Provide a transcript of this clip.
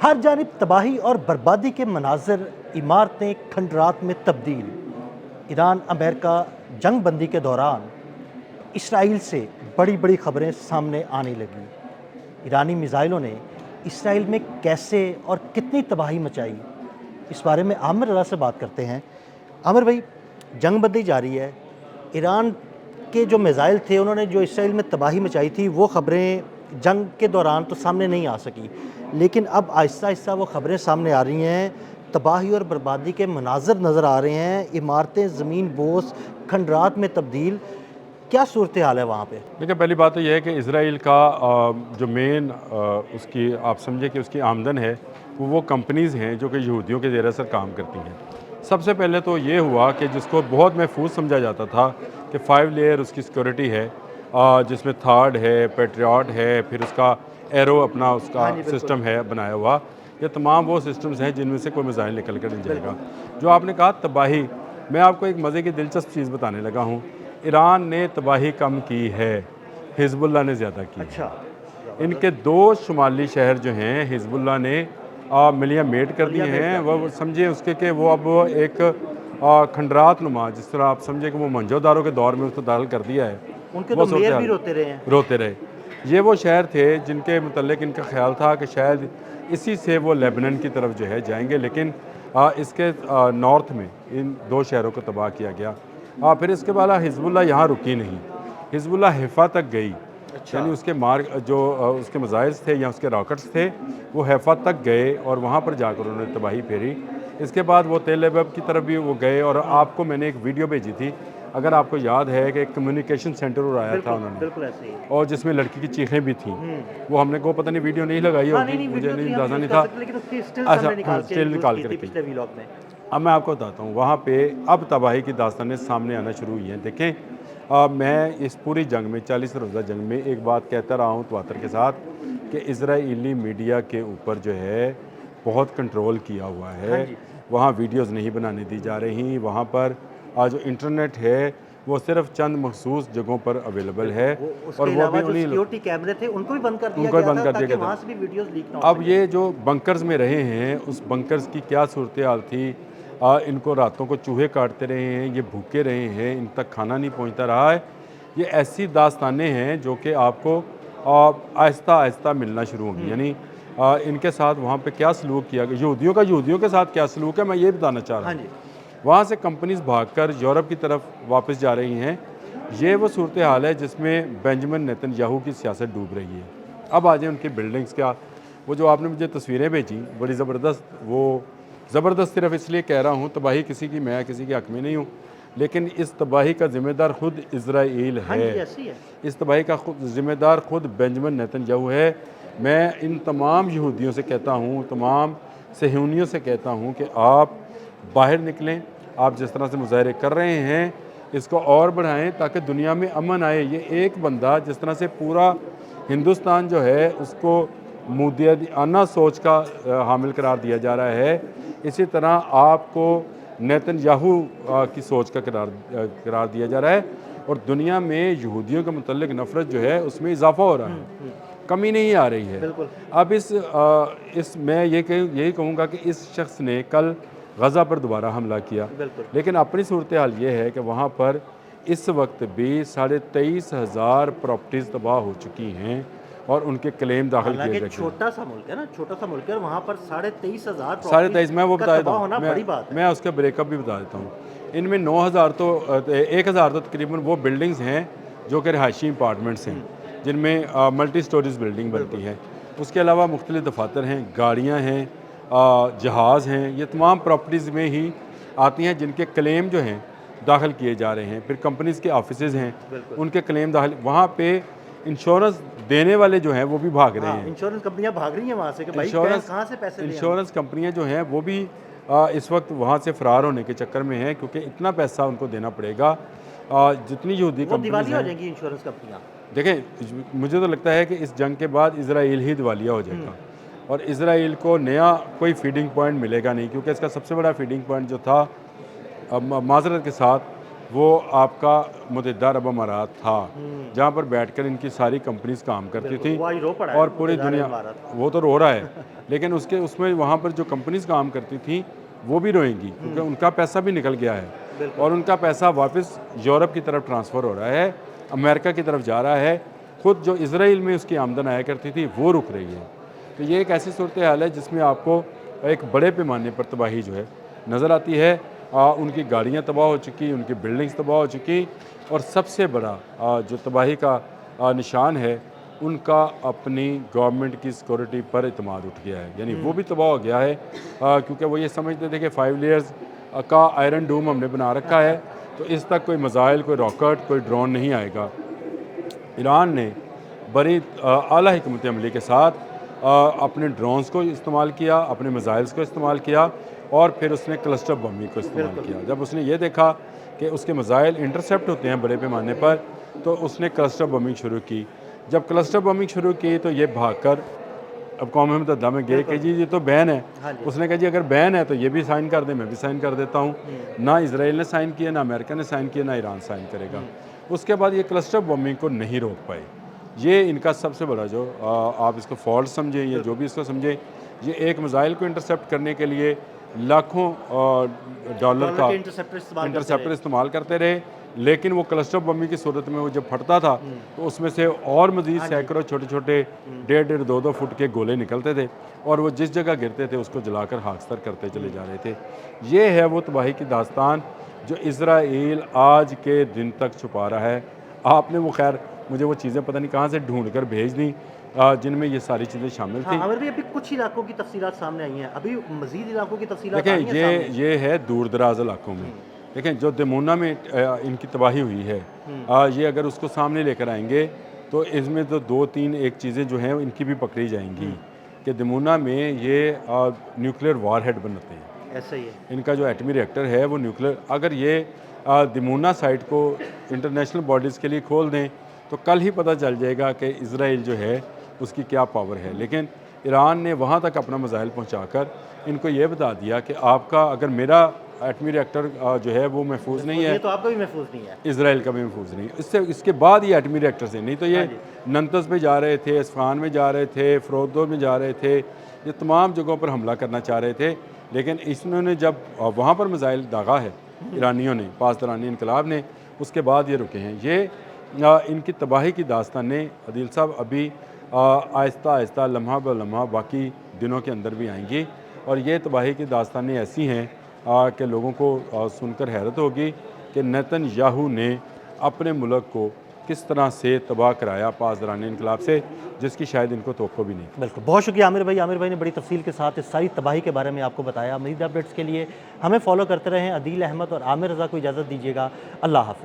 हर जानिब तबाही और बर्बादी के मनाजर, इमारतें खंडरात में तब्दील। ईरान अमेरिका जंग बंदी के दौरान इसराइल से बड़ी बड़ी खबरें सामने आने लगी। ईरानी मिसाइलों ने इसराइल में कैसे और कितनी तबाही मचाई, इस बारे में आमिर रज़ा से बात करते हैं। आमिर भाई, जंग बंदी जारी है, ईरान के जो मिसाइल थे उन्होंने जो इसराइल में तबाही मचाई थी वो खबरें जंग के दौरान तो सामने नहीं आ सकी, लेकिन अब आहिस्ता आहिस्ता वो खबरें सामने आ रही हैं। तबाही और बर्बादी के मनाजर नज़र आ रहे हैं, इमारतें ज़मीन बोस खंडरात में तब्दील। क्या सूरत हाल है वहाँ पे? देखिए, पहली बात तो यह है कि इसराइल का जो मेन उसकी आप समझे कि उसकी आमदन है वो कंपनीज़ हैं जो कि यहूदियों के ज़ेर असर काम करती हैं। सबसे पहले तो ये हुआ कि जिसको बहुत महफूज समझा जाता था कि 5 लेयर उसकी सिक्योरिटी है, जिसमें थार्ड है, पेट्रियट है, फिर उसका एरो अपना उसका सिस्टम है बनाया हुआ। ये तमाम वो सिस्टम्स हैं जिनमें से कोई मिसाइल निकल कर नहीं जाएगा। जो आपने कहा तबाही, मैं आपको एक मज़े की दिलचस्प चीज़ बताने लगा हूँ। ईरान ने तबाही कम की है, हिजबुल्लाह ने ज़्यादा की। अच्छा, इनके 2 शुमाली शहर जो हैं हिजबुल्लाह ने मिलिया मेट कर दिए हैं। वो समझिए उसके कि वो अब एक खंडरात नुमा, जिस तरह आप समझे कि वो मंजोदारों के दौर में उसको दाखिल कर दिया है। उनके वो तो मेयर भी सूरत रोते रहे। ये वो शहर थे जिनके मुतल्लिक इनका ख्याल था कि शायद इसी से वो लेबनान की तरफ जो है जाएंगे, लेकिन इसके नॉर्थ में इन 2 शहरों को तबाह किया गया। फिर इसके बाद हिजबुल्लाह यहाँ रुकी नहीं, हिजबुल्लाह हैफा तक गई। यानी उसके मार्ग जो उसके मिसाइल्स थे या उसके रॉकेट्स थे वो हैफा तक गए और वहाँ पर जाकर उन्होंने तबाही फेरी। इसके बाद वो तेल अवीव की तरफ भी वो गए और आपको मैंने एक वीडियो भेजी थी, अगर आपको याद है कि एक कम्युनिकेशन सेंटर उड़ाया था उन्होंने, बिल्कुल ऐसे ही। और जिसमें लड़की की चीखें भी थी। वो हमने को पता नहीं वीडियो नहीं लगाई होगी, मुझे नहीं अंदाजा नहीं था। अच्छा, स्टिल निकाल के रखी। अब मैं आपको बताता हूँ वहाँ पे अब तबाही की दास्तानें सामने आना शुरू हुई हैं। देखें, मैं इस पूरी जंग में 40 रोज़ा जंग में एक बात कहता रहा हूँ तवातर के साथ कि इजराइली मीडिया के ऊपर जो है बहुत कंट्रोल किया हुआ है। वहाँ वीडियोस नहीं बनाने दी जा रही, वहाँ पर जो इंटरनेट है वो सिर्फ चंद मखसूस जगहों पर अवेलेबल है, और वो भी उन्हीं सिक्योरिटी कैमरे थे उनको भी बंद कर दिया उनको भी गया बंद था कर दिया ताकि गया वहाँ था। से भी वीडियोस लीक ना हो अब ये जो बंकर्स में रहे हैं उस बंकर्स की क्या सूरत हाल थी। इनको रातों को चूहे काटते रहे हैं, ये भूखे रहे हैं, इन तक खाना नहीं पहुंचता रहा है। ये ऐसी दास्तानें हैं जो कि आपको आहिस्ता आहिस्ता मिलना शुरू होंगी। यानी इनके साथ वहाँ पे क्या सलूक किया गया, यहूदियों के साथ क्या सलूक है, मैं ये बताना चाह रहा हूँ। वहाँ से कंपनीज भागकर यूरोप की तरफ वापस जा रही हैं। ये वो सूरत हाल है जिसमें बेंजामिन नेतन्याहू की सियासत डूब रही है। अब आ जाए उनकी बिल्डिंग्स का, वो जो आपने मुझे तस्वीरें भेजी बड़ी ज़बरदस्त, वो ज़बरदस्त सिर्फ इसलिए कह रहा हूँ, तबाही किसी की, मैं किसी के हक़ में नहीं हूँ, लेकिन इस तबाही का ज़िम्मेदार ख़ुद इजराइल है। इस तबाही का ज़िम्मेदार ख़ुद बेंजामिन नेतन्याहू है। मैं इन तमाम यहूदियों से कहता हूँ, तमाम सहूनियों से कहता हूँ कि आप बाहर निकलें। आप जिस तरह से मुजाहरे कर रहे हैं इसको और बढ़ाएं ताकि दुनिया में अमन आए। ये एक बंदा जिस तरह से पूरा हिंदुस्तान जो है उसको मुदियाना सोच का हामिल करार दिया जा रहा है, इसी तरह आपको नेतन्याहू की सोच का करार दिया जा रहा है, और दुनिया में यहूदियों के मुतल्लिक नफ़रत जो है उसमें इजाफा हो रहा है, कमी नहीं आ रही है। अब इस मैं यही कहूँगा कि इस शख्स ने कल गज़ा पर दोबारा हमला किया, लेकिन अपनी सूरत हाल ये है कि वहाँ पर इस वक्त भी 23,500 प्रॉपर्टीज़ तबाह हो चुकी हैं और उनके क्लेम दाखिल किए गए। छोटा सा मुल्क है ना, छोटा सा मुल्क है, और वहाँ पर 23,500 23,500 मैं वो बता देता हूँ, मैं उसका ब्रेकअप भी बता देता हूँ। इनमें 9,000 तो 1,000 तो तकरीबन वो बिल्डिंग्स हैं जो कि रिहायशी अपार्टमेंट्स हैं जिनमें मल्टी स्टोरीज बिल्डिंग बनती है। उसके अलावा मुख्तलिफ दफातर हैं, गाड़ियाँ हैं, जहाज़ हैं, ये तमाम प्रॉपर्टीज़ में ही आती हैं जिनके क्लेम जो हैं दाखिल किए जा रहे हैं। फिर कंपनीज़ के ऑफिसेज़ हैं, उनके क्लेम दाखिल, वहाँ पे इंश्योरेंस देने वाले जो हैं वो भी भाग रहे हैं। इंश्योरेंस कंपनियां भाग रही हैं वहाँ से कि भाई कहाँ से पैसे दें। इंश्योरेंस कंपनियां जो हैं वो भी इस वक्त वहाँ से फ़रार होने के चक्कर में हैं, क्योंकि इतना पैसा उनको देना पड़ेगा। जितनी यहूदी कंपनीज हो जाएंगी इंश्योरेंस कंपनियाँ। देखें, मुझे तो लगता है कि इस जंग के बाद इजराइल ही दिवालिया हो जाएगा और इजराइल को नया कोई फीडिंग पॉइंट मिलेगा नहीं, क्योंकि इसका सबसे बड़ा फीडिंग पॉइंट जो था, माजरत के साथ, वो आपका मुत्तहिदा अरब अमारात था, जहाँ पर बैठकर इनकी सारी कंपनीज काम करती थी वो आज रो पड़ा है और पूरी मुत्तहिदा दुनिया, अरब अमारात। वो तो रो रहा है लेकिन उसमें वहाँ पर जो कंपनीज काम करती थी वो भी रोएंगी, क्योंकि उनका पैसा भी निकल गया है और उनका पैसा वापस यूरोप की तरफ ट्रांसफ़र हो रहा है, अमेरिका की तरफ जा रहा है। खुद जो इसराइल में उसकी आमदन आया करती थी वो रुक रही है। तो ये एक ऐसी सूरत हाल है जिसमें आपको एक बड़े पैमाने पर तबाही जो है नज़र आती है। उनकी गाड़ियाँ तबाह हो चुकी, उनकी बिल्डिंग्स तबाह हो चुकी, और सबसे बड़ा जो तबाही का निशान है, उनका अपनी गवर्नमेंट की सिक्योरिटी पर इतमाद उठ गया है, यानी वो भी तबाह हो गया है, क्योंकि वो ये समझते थे कि 5 लेयर्स का आयरन डूम हमने बना रखा है, तो इस तक कोई मिसाइल, कोई रॉकेट, कोई ड्रोन नहीं आएगा। ईरान ने बड़ी आला हिकमत अमली के साथ अपने ड्रोन्स को इस्तेमाल किया, अपने मिसाइल्स को इस्तेमाल किया, और फिर उसने क्लस्टर बमिंग को इस्तेमाल किया। जब उसने ये देखा कि उसके मिसाइल इंटरसेप्ट होते हैं बड़े पैमाने पर, तो उसने क्लस्टर बमिंग शुरू की। जब क्लस्टर बमिंग शुरू की तो ये भागकर अब कौम मुत्तहिदा में गए कि जी ये तो बैन है। उसने कहा जी अगर बैन है तो ये भी साइन कर दे, मैं भी साइन कर देता हूँ। ना इसराइल ने साइन किया, ना अमेरिका ने साइन किया, ना ईरान साइन करेगा। उसके बाद ये क्लस्टर बमिंग को नहीं रोक पाए। ये इनका सबसे बड़ा जो आप इसको फॉल्ट समझें या जो भी इसको समझें, ये एक मिसाइल को इंटरसेप्ट करने के लिए लाखों डॉलर का इंटरसेप्टर इस्तेमाल करते रहे, लेकिन वो क्लस्टर बमी की सूरत में वो जब फटता था तो उसमें से और मज़ीद सैकड़ों छोटे छोटे 1.5 2 फुट के गोले निकलते थे, और वो जिस जगह गिरते थे उसको जलाकर खाकस्तर करते चले जा रहे थे। ये है वो तबाही की दास्तान जो इसराइल आज के दिन तक छुपा रहा है। आपने वो खैर मुझे वो चीज़ें पता नहीं कहाँ से ढूंढ कर भेज दी जिनमें ये सारी चीज़ें शामिल थी। आमिर भाई, अभी कुछ इलाकों की तफसीलात सामने आई हैं, अभी मजीद इलाकों की तफसीलात देखें, आई हैं सामने? ये है दूर दराज इलाकों में। देखें, जो दमूना में इनकी तबाही हुई है, ये अगर उसको सामने लेकर आएंगे तो इसमें तो 2-3 एक चीज़ें जो हैं इनकी भी पकड़ी जाएंगी कि दमूना में ये न्यूक्लियर वारहेड बनाते हैं। ऐसा ही है। इनका जो एटमी रिएक्टर है वो न्यूक्लियर, अगर ये दमूना साइट को इंटरनेशनल बॉडीज़ के लिए खोल दें तो कल ही पता चल जाएगा कि इसराइल जो है उसकी क्या पावर है। लेकिन ईरान ने वहाँ तक अपना मिसाइल पहुँचाकर इनको ये बता दिया कि आपका अगर मेरा एटमी रिएक्टर जो है वो महफूज नहीं है, ये तो आपका भी महफूज नहीं है, इसराइल का भी महफूज नहीं है। इसके बाद ये एटमी रिएक्टर से नहीं तो ये नंतस में जा रहे थे, इस्फहान में जा रहे थे, फरोदो में जा रहे थे, ये तमाम जगहों पर हमला करना चाह रहे थे। लेकिन इन्होंने जब वहाँ पर मिसाइल दागा है ईरानियों ने, पासदारानी इनकलाब ने, उसके बाद ये रुके हैं। ये इनकी तबाही की दास्तानें अदील साहब अभी आहिस्ता आहिस्ता लम्हा ब लम्हा बाकी दिनों के अंदर भी आएंगी, और ये तबाही की दास्तानें ऐसी हैं कि लोगों को सुनकर हैरत होगी कि नेतन्याहू ने अपने मुल्क को किस तरह से तबाह कराया पासदारानी इनकलाब से, जिसकी शायद इनको तोक़्क़ो भी नहीं। बिल्कुल, बहुत शुक्रिया आमिर भाई। आमिर भाई ने बड़ी तफसील के साथ इस सारी तबाही के बारे में आपको बताया। मज़ीद अपडेट्स के लिए हमें फॉलो करते रहें। अदील अहमद और आमिर रज़ा को इजाज़त दीजिएगा। अल्लाह हाफ़िज़।